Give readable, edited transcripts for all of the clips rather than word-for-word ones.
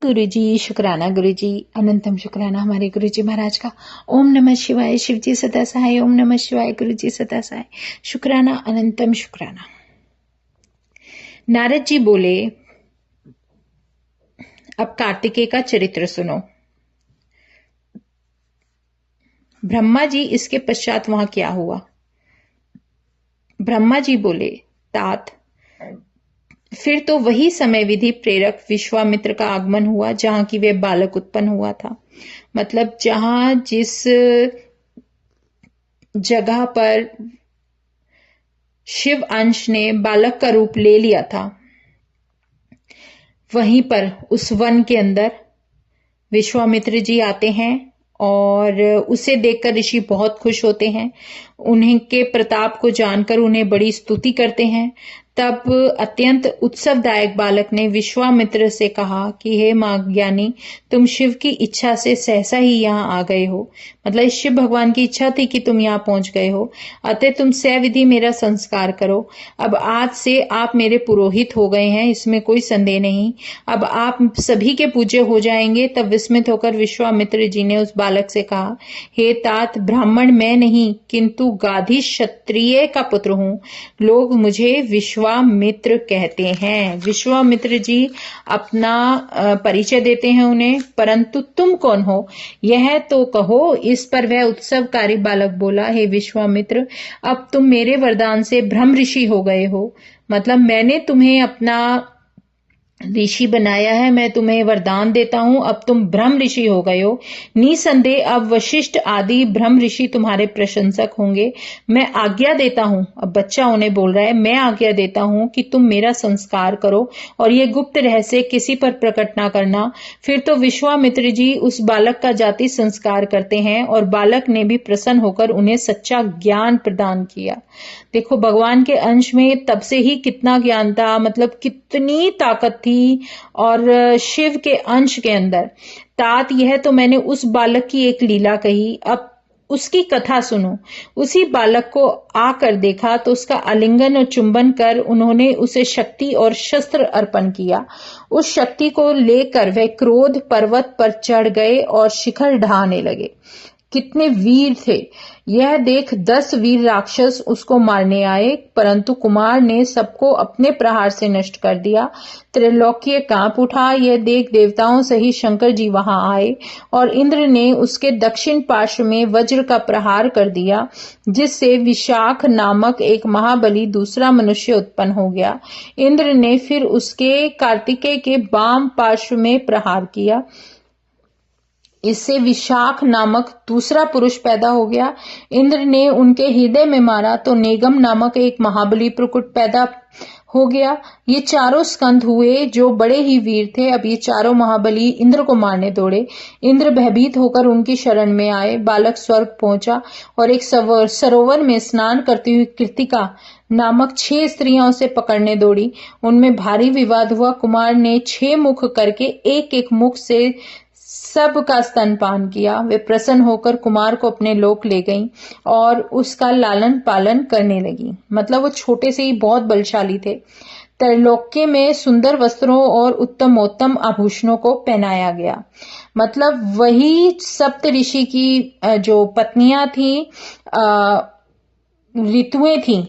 गुरु जी शुक्राना, गुरु जी अनंतम शुक्राना हमारे गुरु जी महाराज का। ओम नमः शिवाय, शिव जी सदा सहाय। ओम नमः शिवाय, गुरु जी सदा सहाय। शुक्राना, अनंतम शुक्राना। नारद जी बोले, अब कार्तिकेय का चरित्र सुनो। ब्रह्मा जी, इसके पश्चात वहां क्या हुआ? ब्रह्मा जी बोले, तात फिर तो वही समय विधि प्रेरक विश्वामित्र का आगमन हुआ जहां की वे बालक उत्पन्न हुआ था। मतलब जहां जिस जगह पर शिव अंश ने बालक का रूप ले लिया था, वहीं पर उस वन के अंदर विश्वामित्र जी आते हैं और उसे देखकर ऋषि बहुत खुश होते हैं। उन्हीं के प्रताप को जानकर उन्हें बड़ी स्तुति करते हैं। तब अत्यंत उत्सवदायक बालक ने विश्वामित्र से कहा कि हे महाज्ञानी, तुम शिव की इच्छा से सहसा ही यहाँ आ गए हो। मतलब शिव भगवान की इच्छा थी कि तुम यहाँ पहुंच गए हो, अतः तुम सविधि मेरा संस्कार करो। अब आज से आप मेरे पुरोहित हो गए हैं, इसमें कोई संदेह नहीं। अब आप सभी के पूज्य हो जाएंगे। तब विस्मित होकर विश्वामित्र जी ने उस बालक से कहा, हे तात, ब्राह्मण मैं नहीं किंतु गाधी क्षत्रिय का पुत्र हूं। लोग मुझे विश्वामित्र कहते हैं। विश्वामित्र जी अपना परिचय देते हैं उन्हें, परंतु तुम कौन हो यह तो कहो। इस पर वह उत्सवकारी बालक बोला, हे विश्वामित्र, अब तुम मेरे वरदान से ब्रह्म ऋषि हो गए हो। मतलब मैंने तुम्हें अपना ऋषि बनाया है, मैं तुम्हें वरदान देता हूं, अब तुम ब्रह्म ऋषि हो गए हो। निसंदेह अब वशिष्ठ आदि ब्रह्म ऋषि तुम्हारे प्रशंसक होंगे। मैं आज्ञा देता हूं, अब बच्चा उन्हें बोल रहा है, मैं आज्ञा देता हूं कि तुम मेरा संस्कार करो और ये गुप्त रहस्य किसी पर प्रकट ना करना। फिर तो विश्वामित्र जी उस बालक का जाति संस्कार करते हैं और बालक ने भी प्रसन्न होकर उन्हें सच्चा ज्ञान प्रदान किया। देखो, भगवान के अंश में तब से ही कितना ज्ञान था, मतलब कितनी ताकत थी। और शिव के अंश के अंदर तात, यह तो मैंने उस बालक की एक लीला कही, अब उसकी कथा सुनो। उसी बालक को आकर देखा तो उसका आलिंगन और चुंबन कर उन्होंने उसे शक्ति और शस्त्र अर्पण किया। उस शक्ति को लेकर वे क्रोध पर्वत पर चढ़ गए और शिखर ढाने लगे। कितने वीर थे यह देख 10 वीर राक्षस उसको मारने आए, परंतु कुमार ने सबको अपने प्रहार से नष्ट कर दिया। त्रैलोक्य कांप उठा। यह देख देवताओं सहित शंकर जी वहां आए और इंद्र ने उसके दक्षिण पार्श्व में वज्र का प्रहार कर दिया, जिससे विशाख नामक एक महाबली दूसरा मनुष्य उत्पन्न हो गया। इंद्र ने फिर उसके कार्तिकेय के वाम पार्श्व में प्रहार किया, इससे विशाख नामक दूसरा पुरुष पैदा हो गया। इंद्र ने उनके हृदय में मारा तो नेगम नामक एक महाबली प्रकुट पैदा हो गया। ये चारों स्कंद हुए जो बड़े ही वीर थे। अब ये चारों महाबली इंद्र को मारने दौड़े। इंद्र भयभीत होकर उनकी शरण में आए। बालक स्वर्ग पहुंचा और एक सरोवर में स्नान करती हुई कृतिका नामक 6 स्त्रियां उसे पकड़ने दौड़ी। उनमें भारी विवाद हुआ। कुमार ने 6 मुख करके एक एक मुख से सबका स्तनपान किया। वे प्रसन्न होकर कुमार को अपने लोक ले गईं और उसका लालन पालन करने लगी। मतलब वो छोटे से ही बहुत बलशाली थे। त्रैलोक्य में सुंदर वस्त्रों और उत्तमोत्तम आभूषणों को पहनाया गया। मतलब वही सप्त ऋषि की जो पत्नियां थी, ऋतुएं थी,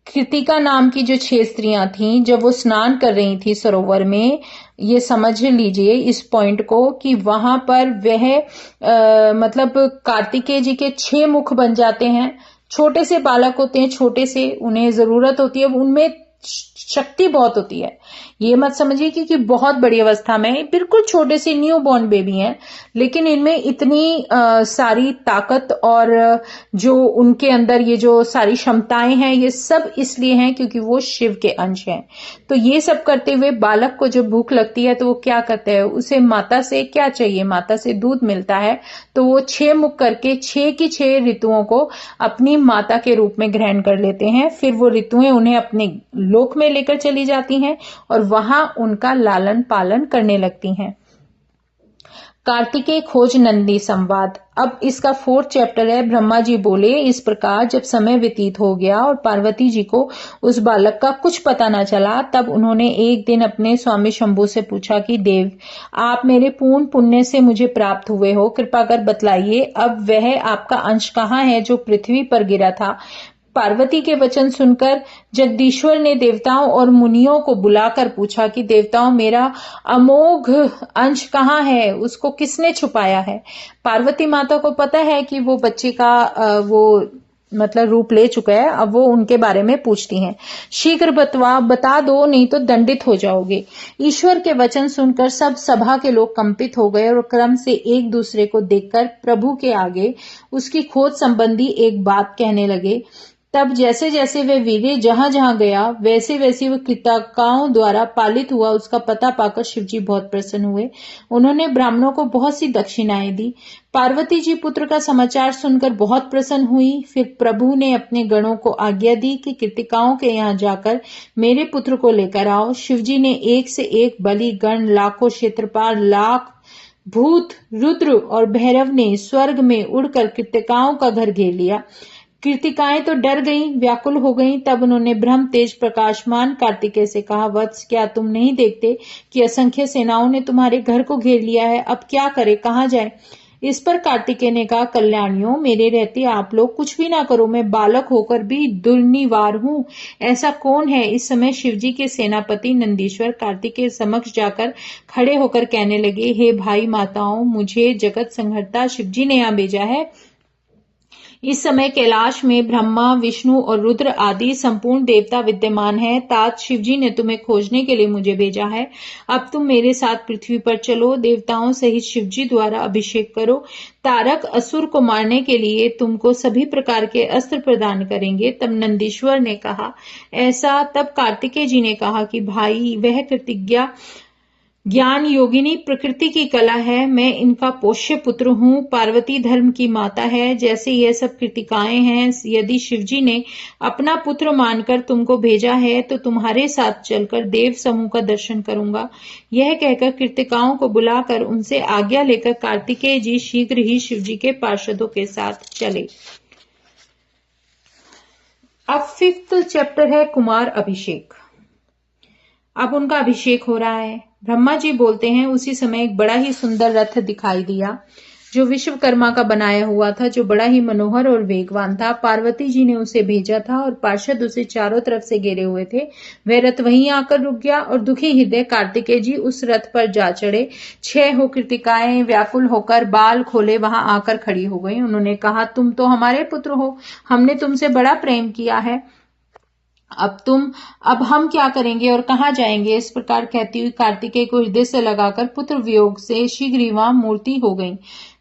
कृतिका नाम की जो 6 स्त्रियां थीं, जब वो स्नान कर रही थी सरोवर में, ये समझ लीजिए इस पॉइंट को कि वहां पर वह मतलब कार्तिकेय जी के 6 मुख बन जाते हैं। छोटे से बालक होते हैं, छोटे से, उन्हें जरूरत होती है, उनमें शक्ति बहुत होती है। ये मत समझिए क्योंकि बहुत बड़ी अवस्था में, बिल्कुल छोटे से न्यू बॉर्न बेबी हैं, लेकिन इनमें इतनी सारी ताकत और जो उनके अंदर ये जो सारी क्षमताएं हैं, ये सब इसलिए हैं क्योंकि वो शिव के अंश हैं। तो ये सब करते हुए बालक को जब भूख लगती है तो वो क्या करता है, उसे माता से क्या चाहिए, माता से दूध मिलता है, तो वो 6 मुख करके 6 की 6 ऋतुओं को अपनी माता के रूप में ग्रहण कर लेते हैं। फिर वो ऋतुएं उन्हें अपने लोक में लेकर चली जाती हैं और वहां उनका लालन पालन करने लगती हैं। कार्तिकेय खोज नंदी संवाद। अब इसका 4th चैप्टर है। ब्रह्मा जी बोले, इस प्रकार जब समय व्यतीत हो गया और पार्वती जी को उस बालक का कुछ पता न चला, तब उन्होंने एक दिन अपने स्वामी शंभु से पूछा कि देव, आप मेरे पूर्ण पुण्य से मुझे प्राप्त हुए हो, कृपा कर बतलाइए अब वह आपका अंश कहाँ है जो पृथ्वी पर गिरा था। पार्वती के वचन सुनकर जगदीश्वर ने देवताओं और मुनियों को बुलाकर पूछा कि देवताओं, मेरा अमोघ अंश कहाँ है, उसको किसने छुपाया है। पार्वती माता को पता है कि वो बच्चे का मतलब रूप ले चुका है। अब वो उनके बारे में पूछती हैं, शीघ्र बता दो, नहीं तो दंडित हो जाओगे। ईश्वर के वचन सुनकर सब सभा के लोग कंपित हो गए और क्रम से एक दूसरे को देखकर प्रभु के आगे उसकी खोज संबंधी एक बात कहने लगे। तब जैसे जैसे वह वीर्य जहां जहां गया, वैसे वैसे वह कृतकाओं द्वारा पालित हुआ उसका पता पाकर शिवजी बहुत प्रसन्न हुए। उन्होंने ब्राह्मणों को बहुत सी दक्षिणाएं दी। पार्वती जी पुत्र का समाचार सुनकर बहुत प्रसन्न हुई। फिर प्रभु ने अपने गणों को आज्ञा दी कि कृतिकाओं के यहाँ जाकर मेरे पुत्र को लेकर आओ। शिवजी ने एक से एक बलि गण, लाखों क्षेत्रपाल, लाख भूत, रुद्र और भैरव ने स्वर्ग में उड़कर कृतिकाओं का घर घेर लिया। कृतिकाएं तो डर गईं, व्याकुल हो गईं। तब उन्होंने ब्रह्म तेज प्रकाशमान कार्तिकेय से कहा, वत्स, क्या तुम नहीं देखते कि असंख्य सेनाओं ने तुम्हारे घर को घेर लिया है, अब क्या करे, कहाँ जाए। इस पर कार्तिकेय ने कहा, कल्याणियों, मेरे रहते आप लोग कुछ भी ना करो, मैं बालक होकर भी दुर्निवार हूँ। ऐसा कौन है। इस समय शिवजी के सेनापति नंदीश्वर कार्तिकेय समक्ष जाकर खड़े होकर कहने लगे, हे भाई माताओं, मुझे जगत संहर्ता शिवजी ने यहाँ भेजा है। इस समय कैलाश में ब्रह्मा, विष्णु और रुद्र आदि संपूर्ण देवता विद्यमान हैं। तात शिवजी ने तुम्हें खोजने के लिए मुझे भेजा है। अब तुम मेरे साथ पृथ्वी पर चलो, देवताओं सहित शिवजी द्वारा अभिषेक करो। तारक असुर को मारने के लिए तुमको सभी प्रकार के अस्त्र प्रदान करेंगे। तब नंदीश्वर ने कहा ऐसा। तब कार्तिकेय जी ने कहा कि भाई, वह कृतिज्ञा ज्ञान योगिनी प्रकृति की कला है, मैं इनका पोष्य पुत्र हूँ। पार्वती धर्म की माता है, जैसे यह सब कृतिकाएं हैं। यदि शिवजी ने अपना पुत्र मानकर तुमको भेजा है तो तुम्हारे साथ चलकर देव समूह का दर्शन करूंगा। यह कहकर कृतिकाओं को बुलाकर उनसे आज्ञा लेकर कार्तिकेय जी शीघ्र ही शिवजी के पार्षदों के साथ चले। अब 5th चैप्टर है कुमार अभिषेक। अब उनका अभिषेक हो रहा है। ब्रह्मा जी बोलते हैं, उसी समय एक बड़ा ही सुंदर रथ दिखाई दिया जो विश्वकर्मा का बनाया हुआ था, जो बड़ा ही मनोहर और वेगवान था। पार्वती जी ने उसे भेजा था और पार्षद उसे चारों तरफ से घेरे हुए थे। वह रथ वहीं आकर रुक गया और दुखी हृदय कार्तिकेय जी उस रथ पर जा चढ़े। 6 हो कृतिकाएं व्याकुल होकर बाल खोले वहां आकर खड़ी हो गई। उन्होंने कहा, तुम तो हमारे पुत्र हो, हमने तुमसे बड़ा प्रेम किया है, अब हम क्या करेंगे और कहाँ जाएंगे। इस प्रकार कहती हुई कार्तिकेय को हृदय से लगाकर पुत्र वियोग से शीघ्र ही वहां मूर्ति हो गई।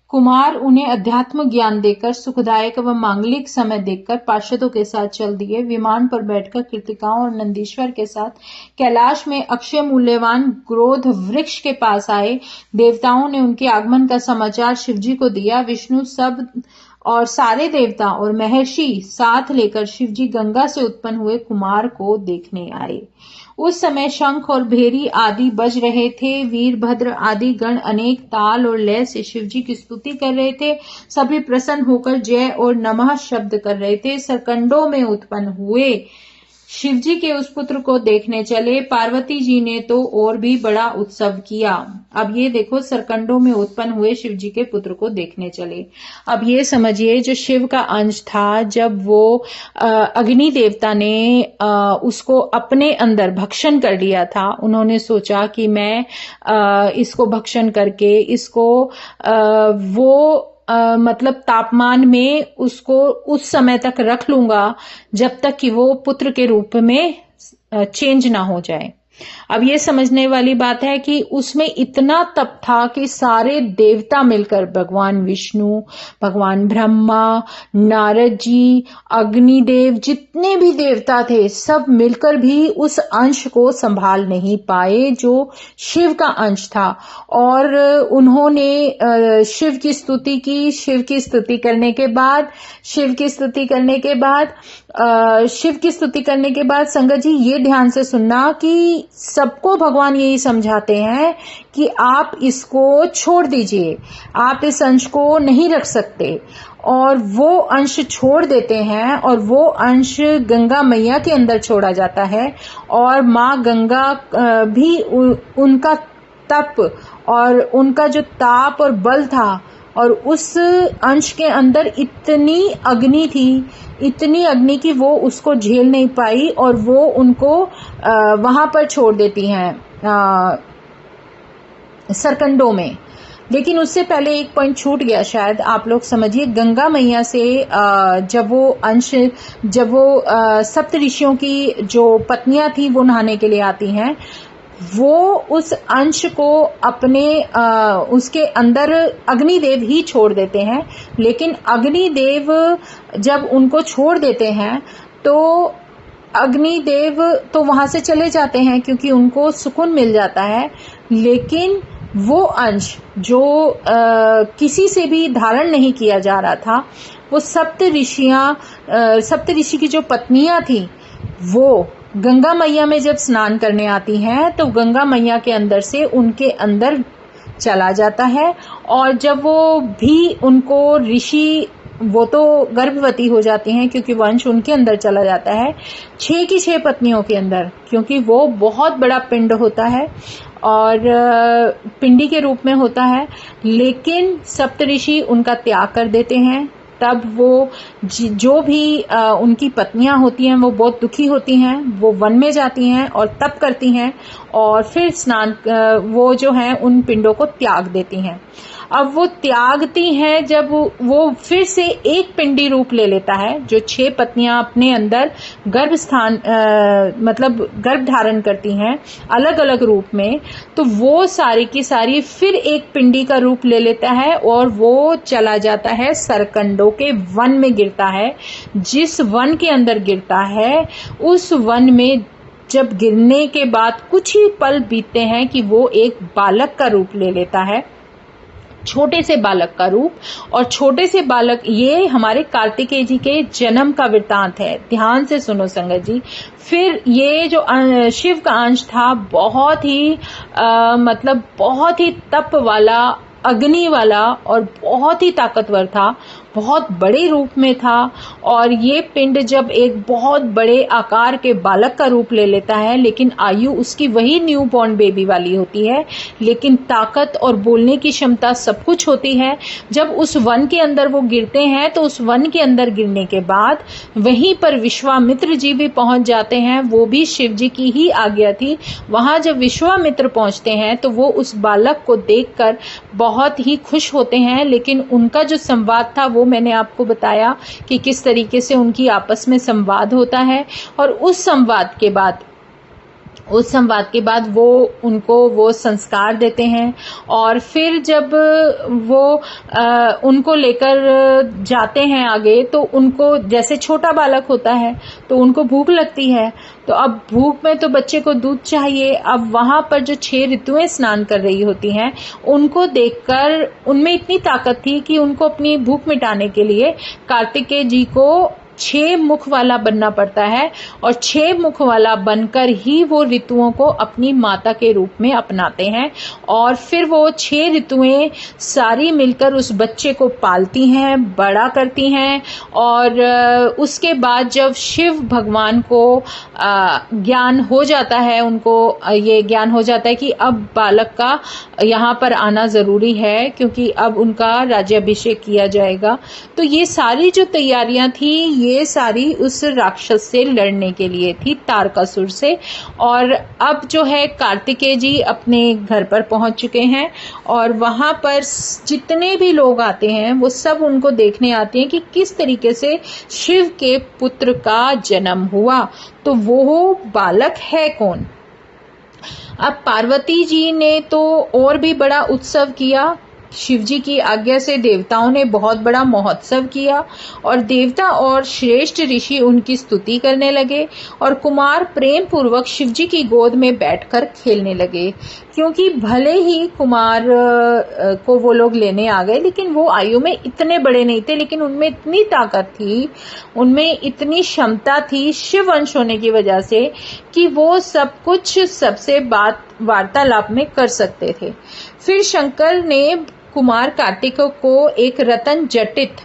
कुमार उन्हें अध्यात्म ज्ञान देकर, सुखदायक व मांगलिक समय देखकर पार्षदों के साथ चल दिए। विमान पर बैठकर कृतिकाओं और नंदीश्वर के साथ कैलाश में अक्षय मूल्यवान ग्रोध वृक्ष के पास आए। देवताओं ने उनके आगमन का समाचार शिवजी को दिया। विष्णु सब और सारे देवता और महर्षि साथ लेकर शिवजी गंगा से उत्पन्न हुए कुमार को देखने आए। उस समय शंख और भेरी आदि बज रहे थे। वीरभद्र आदि गण अनेक ताल और लय से शिवजी की स्तुति कर रहे थे। सभी प्रसन्न होकर जय और नमः शब्द कर रहे थे। सरकंडों में उत्पन्न हुए शिवजी के उस पुत्र को देखने चले। पार्वती जी ने तो और भी बड़ा उत्सव किया। अब ये देखो, सरकंडों में उत्पन्न हुए शिवजी के पुत्र को देखने चले। अब ये समझिए, जो शिव का अंश था, जब वो अग्नि देवता ने उसको अपने अंदर भक्षण कर लिया था, उन्होंने सोचा कि मैं इसको भक्षण करके इसको वो मतलब तापमान में उसको उस समय तक रख लूंगा जब तक कि वो पुत्र के रूप में चेंज ना हो जाए। अब ये समझने वाली बात है कि उसमें इतना तप था कि सारे देवता मिलकर, भगवान विष्णु, भगवान ब्रह्मा, नारद जी, अग्निदेव, जितने भी देवता थे, सब मिलकर भी उस अंश को संभाल नहीं पाए जो शिव का अंश था। और उन्होंने शिव की स्तुति की। शिव की स्तुति करने के बाद संगत जी ये ध्यान से सुनना कि सबको भगवान यही समझाते हैं कि आप इसको छोड़ दीजिए, आप इस अंश को नहीं रख सकते। और वो अंश छोड़ देते हैं और वो अंश गंगा मैया के अंदर छोड़ा जाता है। और माँ गंगा भी उनका तप और उनका जो ताप और बल था, और उस अंश के अंदर इतनी अग्नि थी, इतनी अग्नि की वो उसको झेल नहीं पाई और वो उनको वहां पर छोड़ देती हैं सरकंडों में। लेकिन उससे पहले एक पॉइंट छूट गया, शायद आप लोग समझिए। गंगा मैया से जब वो सप्त ऋषियों की जो पत्नियां थी वो नहाने के लिए आती हैं, वो उस अंश को अपने उसके अंदर अग्निदेव ही छोड़ देते हैं। लेकिन अग्निदेव जब उनको छोड़ देते हैं तो अग्निदेव तो वहां से चले जाते हैं क्योंकि उनको सुकून मिल जाता है। लेकिन वो अंश जो किसी से भी धारण नहीं किया जा रहा था, वो सप्त ऋषि की जो पत्नियां थी, वो गंगा मैया में जब स्नान करने आती हैं तो गंगा मैया के अंदर से उनके अंदर चला जाता है। और जब वो भी उनको ऋषि, वो तो गर्भवती हो जाती हैं क्योंकि वंश उनके अंदर चला जाता है, 6 की 6 पत्नियों के अंदर, क्योंकि वो बहुत बड़ा पिंड होता है और पिंडी के रूप में होता है। लेकिन सप्तऋषि उनका त्याग कर देते हैं। तब वो जो भी उनकी पत्नियां होती हैं वो बहुत दुखी होती हैं, वो वन में जाती हैं और तप करती हैं और फिर स्नान वो जो है उन पिंडों को त्याग देती हैं। अब वो त्यागती हैं जब वो फिर से एक पिंडी रूप ले लेता है, जो 6 पत्नियां अपने अंदर मतलब गर्भ धारण करती हैं अलग अलग रूप में, तो वो सारी की सारी फिर एक पिंडी का रूप ले लेता है और वो चला जाता है सरकंडों के वन में गिरता है। जिस वन के अंदर गिरता है उस वन में जब गिरने के बाद कुछ ही पल बीतते हैं कि वो एक बालक का रूप ले लेता है, छोटे से बालक का रूप। और छोटे से बालक, ये हमारे कार्तिकेय जी के जन्म का वृतांत है, ध्यान से सुनो संगत जी। फिर ये जो शिव का अंश था बहुत ही मतलब बहुत ही तप वाला, अग्नि वाला और बहुत ही ताकतवर था, बहुत बड़े रूप में था। और ये पिंड जब एक बहुत बड़े आकार के बालक का रूप ले लेता है, लेकिन आयु उसकी वही न्यू बॉर्न बेबी वाली होती है, लेकिन ताकत और बोलने की क्षमता सब कुछ होती है। जब उस वन के अंदर वो गिरते हैं तो उस वन के अंदर गिरने के बाद वहीं पर विश्वामित्र जी भी पहुंच जाते हैं। वो भी शिव जी की ही आज्ञा थी। वहां जब विश्वामित्र पहुंचते हैं तो वो उस बालक को देखकर बहुत ही खुश होते हैं। लेकिन उनका जो संवाद था वो मैंने आपको बताया कि किस तरीके से उनकी आपस में संवाद होता है। और उस संवाद के बाद वो उनको वो संस्कार देते हैं। और फिर जब वो उनको लेकर जाते हैं आगे, तो उनको जैसे छोटा बालक होता है तो उनको भूख लगती है, तो अब भूख में तो बच्चे को दूध चाहिए। अब वहां पर जो 6 ऋतुएं स्नान कर रही होती हैं, उनको देखकर उनमें इतनी ताकत थी कि उनको अपनी भूख मिटाने के लिए कार्तिकेय जी को 6 मुख वाला बनना पड़ता है। और 6 मुख वाला बनकर ही वो ऋतुओं को अपनी माता के रूप में अपनाते हैं। और फिर वो 6 ऋतुएं सारी मिलकर उस बच्चे को पालती हैं, बड़ा करती हैं। और उसके बाद जब शिव भगवान को ज्ञान हो जाता है, उनको ये ज्ञान हो जाता है कि अब बालक का यहाँ पर आना जरूरी है क्योंकि अब उनका राज्याभिषेक किया जाएगा, तो ये सारी जो तैयारियां थी ये सारी उस राक्षस से लड़ने के लिए थी, तारकासुर से। और अब जो है कार्तिकेय जी अपने घर पर पहुंच चुके हैं और वहां पर जितने भी लोग आते हैं वो सब उनको देखने आते हैं कि किस तरीके से शिव के पुत्र का जन्म हुआ। तो वो बालक है कौन? अब पार्वती जी ने तो और भी बड़ा उत्सव किया। शिव जी की आज्ञा से देवताओं ने बहुत बड़ा महोत्सव किया और देवता और श्रेष्ठ ऋषि उनकी स्तुति करने लगे और कुमार प्रेम पूर्वक शिव जी की गोद में बैठकर खेलने लगे। क्योंकि भले ही कुमार को वो लोग लेने आ गए, लेकिन वो आयु में इतने बड़े नहीं थे, लेकिन उनमें इतनी ताकत थी, उनमें इतनी क्षमता थी शिव अंश होने की वजह से कि वो सब कुछ सबसे बात वार्तालाप में कर सकते थे। फिर शंकर ने कुमार कार्तिक को एक रतन जटित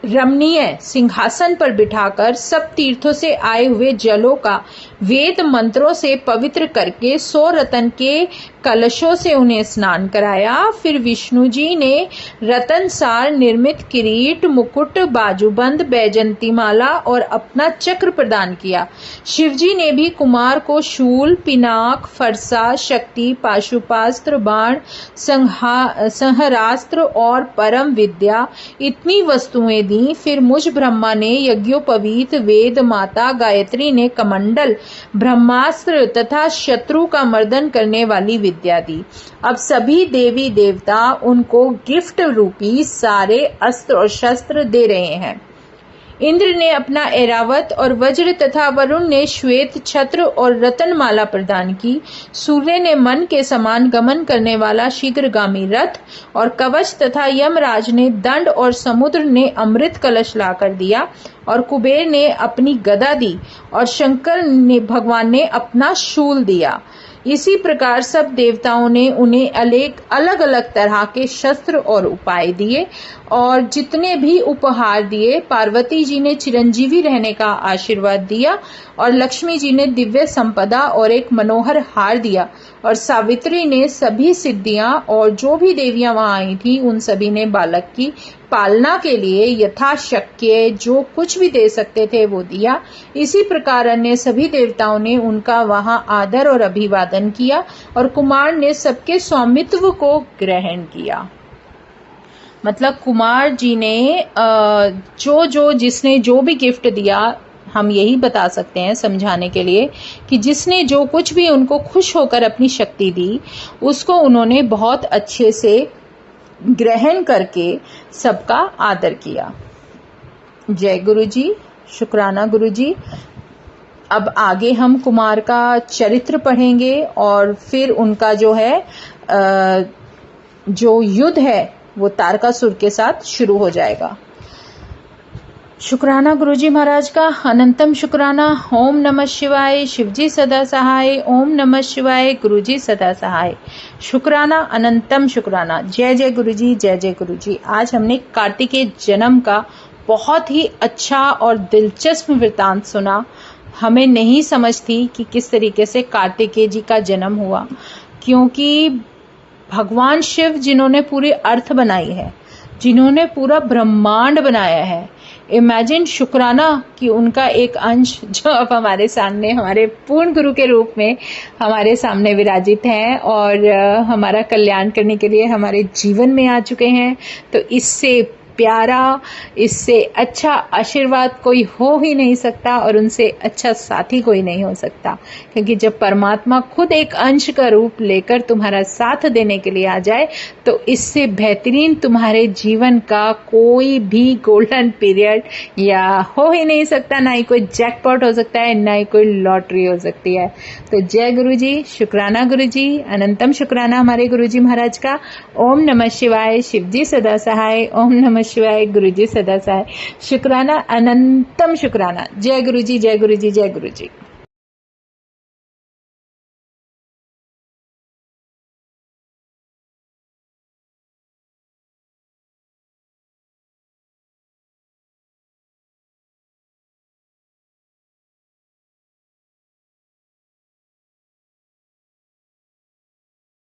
रमणीय सिंहासन पर बिठाकर सब तीर्थों से आए हुए जलों का वेद मंत्रों से पवित्र करके 100 रतन के कलशों से उन्हें स्नान कराया। फिर विष्णु जी ने रतन सार निर्मित किरीट, मुकुट, बाजूबंद, बैजंती माला और अपना चक्र प्रदान किया। शिवजी ने भी कुमार को शूल, पिनाक, फरसा, शक्ति, पाशुपास्त्र, बाण, संहरास्त्र और परम विद्या इतनी वस्तुएं दी। फिर मुझ ब्रह्मा ने यज्ञोपवीत, वेद माता गायत्री ने कमंडल, ब्रह्मास्त्र तथा शत्रु का मर्दन करने वाली विद्या दी। अब सभी देवी देवता उनको गिफ्ट रूपी सारे अस्त्र और शस्त्र दे रहे हैं। इंद्र ने अपना ऐरावत और वज्र तथा वरुण ने श्वेत छत्र और रतनमाला प्रदान की। सूर्य ने मन के समान गमन करने वाला शीघ्रगामी रथ और कवच तथा यमराज ने दंड और समुद्र ने अमृत कलश लाकर दिया और कुबेर ने अपनी गदा दी और शंकर ने भगवान ने अपना शूल दिया। इसी प्रकार सब देवताओं ने उन्हें अलग अलग तरह के शस्त्र और उपाय दिए और जितने भी उपहार दिए। पार्वती जी ने चिरंजीवी रहने का आशीर्वाद दिया और लक्ष्मी जी ने दिव्य संपदा और एक मनोहर हार दिया और सावित्री ने सभी सिद्धियां और जो भी देवियां वहां आई थी उन सभी ने बालक की पालना के लिए यथाशक्य जो कुछ भी दे सकते थे वो दिया। इसी प्रकार अन्य सभी देवताओं ने उनका वहां आदर और अभिवादन किया और कुमार ने सबके स्वामित्व को ग्रहण किया। मतलब कुमार जी ने जिसने जो भी गिफ्ट दिया, हम यही बता सकते हैं समझाने के लिए कि जिसने जो कुछ भी उनको खुश होकर अपनी शक्ति दी उसको उन्होंने बहुत अच्छे से ग्रहण करके सबका आदर किया। जय गुरु जी, शुक्राना गुरु जी। अब आगे हम कुमार का चरित्र पढ़ेंगे और फिर उनका जो है जो युद्ध है वो तारकासुर के साथ शुरू हो जाएगा। शुक्राना गुरुजी महाराज का, अनंतम शुक्राना। ओम नमः शिवाय, शिवजी सदा सहाय। ओम नमः शिवाय, गुरुजी सदा सहाय। शुक्राना, अनंतम शुक्राना। जय जय गुरुजी, जय जय गुरुजी। आज हमने कार्तिकेय जन्म का बहुत ही अच्छा और दिलचस्प वृतांत सुना। हमें नहीं समझ थी कि किस तरीके से कार्तिकेय जी का जन्म हुआ, क्योंकि भगवान शिव जिन्होंने पूरी अर्थ बनाई है, जिन्होंने पूरा ब्रह्मांड बनाया है, इमेजिन शुक्राना कि उनका एक अंश जो अब हमारे सामने हमारे पूर्ण गुरु के रूप में हमारे सामने विराजित हैं और हमारा कल्याण करने के लिए हमारे जीवन में आ चुके हैं। तो इससे प्यारा, इससे अच्छा आशीर्वाद कोई हो ही नहीं सकता और उनसे अच्छा साथी कोई नहीं हो सकता, क्योंकि जब परमात्मा खुद एक अंश का रूप लेकर तुम्हारा साथ देने के लिए आ जाए तो इससे बेहतरीन तुम्हारे जीवन का कोई भी गोल्डन पीरियड या हो ही नहीं सकता। ना ही कोई जैकपॉट हो सकता है, ना ही कोई लॉटरी हो सकती है। तो जय गुरु जी, शुक्राना गुरु जी, अनंतम शुक्राना हमारे गुरु जी महाराज का। ओम नमः शिवाय, शिवजी सदा सहाय। ओम नमः शिवाय, गुरुजी सदा सहाय। शुक्राना, अनंतम शुक्राना। जय गुरुजी, जय गुरुजी, जय गुरुजी।